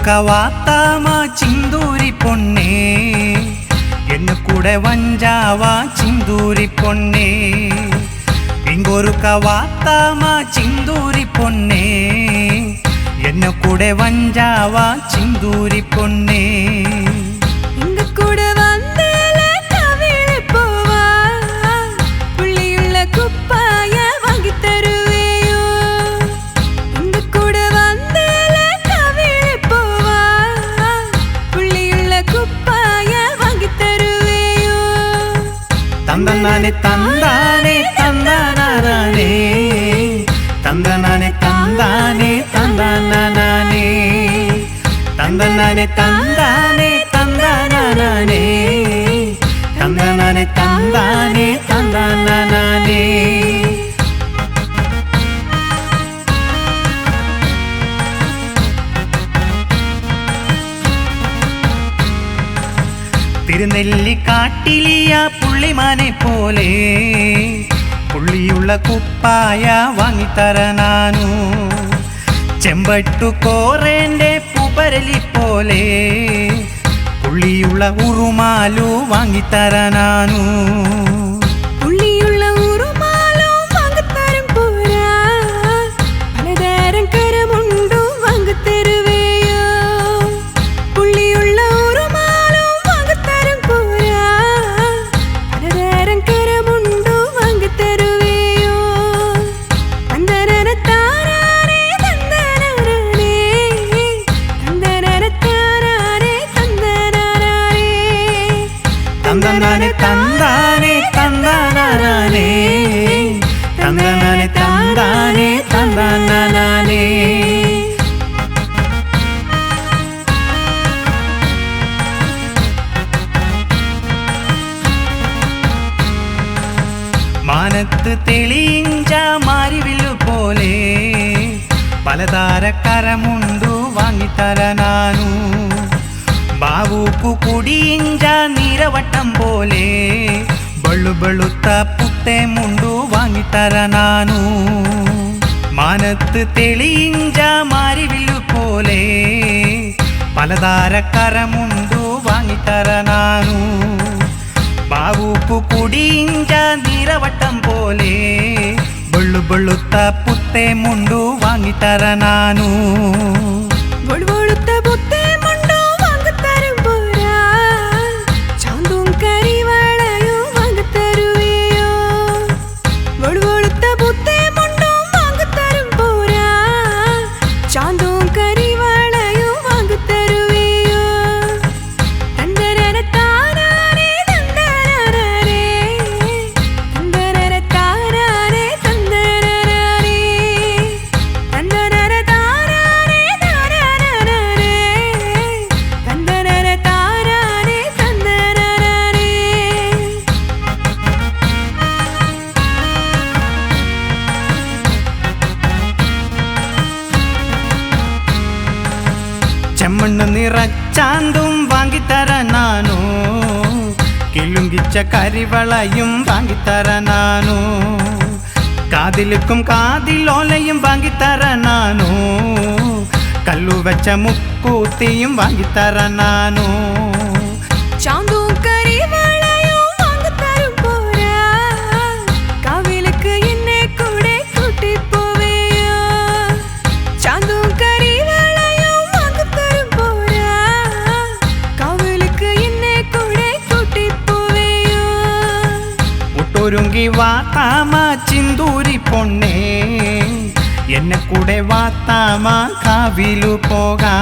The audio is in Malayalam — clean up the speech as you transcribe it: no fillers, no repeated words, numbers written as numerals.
வாத்தாமா சிந்தூரி பொன்னே, என்ன கூட வஞ்சாவா சிந்தூரி பொன்னே. இங்கொருக்க வாத்தாமா சிந்தூரி பொன்னே, என்ன கூட வஞ்சாவா சிந்தூரி பொன்னே. இங்க கூட வந்தேல தவிழ போவா, புள்ளியுள்ள குப்பாய வாங்கி தருவேயோ. இங்க கூட வந்தேல தவிழ போவா, புள்ளியுள்ள குப்பாய வாங்கி தருவேயோ. தந்தனானே தந்தானே தந்தானே, தந்தனானே தந்தானே தந்தானே, தந்தனானே தந்தானே தந்தானே, தந்தனானே தந்தானே தந்தானே. തിരുനെല്ലി കാട്ടിലിയ പുള്ളിമാനെ പോലെ പുള്ളിയുള്ള കുപ്പായ വാങ്ങിത്തര നാനു. ചെമ്പട്ടു കോറേന്റെ പൂപ്പരലി പോലെ പുള്ളിയുള്ള ഉറുമാലു വാങ്ങിത്തര നാനു. തന്തനാനെ തന്താനെ തന്താനേ, തന്തനാനെ തന്താനെ തന്താനേ. മാനത്ത് തെളിയിഞ്ച മാരിവില്ലു പോലെ പലതാരക്കരമുണ്ടു വാങ്ങിത്തര നാനു. ബാവുക്കു കുടിയിഞ്ച നീരവട്ടം പോലെ ബളു ബളുത്ത പുത്തേ മുണ്ടു വാങ്ങിത്തര നാനു. മാനത്ത് തെളിയിഞ്ച മാരിവില്ലു പോലെ പലതാരക്കരമുണ്ടു വാങ്ങിത്തര നാനു. ബാവുക്കു കുടിയിഞ്ച നീരവട്ടം പോലെ ബളു ബളുത്ത പുത്തേ മുണ്ടു വാങ്ങിത്തര നാനു. ചെമ്മണ്ണ് നിറച്ചാന്തും വാങ്ങിത്തര നാനു. കിലുങ്കിച്ച കരിവളയും വാങ്ങിത്തര നാനു. കാതിലുക്കും കാതിലോലയും വാങ്ങിത്തര നാനു. കല്ലു വെച്ച മുക്കൂത്തിയും വാങ്ങിത്തര നാനു. ഒരുങ്ങി വാത്താമ ചിന്തൂരി പൊന്നേ, എന്നെ കൂടെ വാത്താമ കാവിലു പോകാ.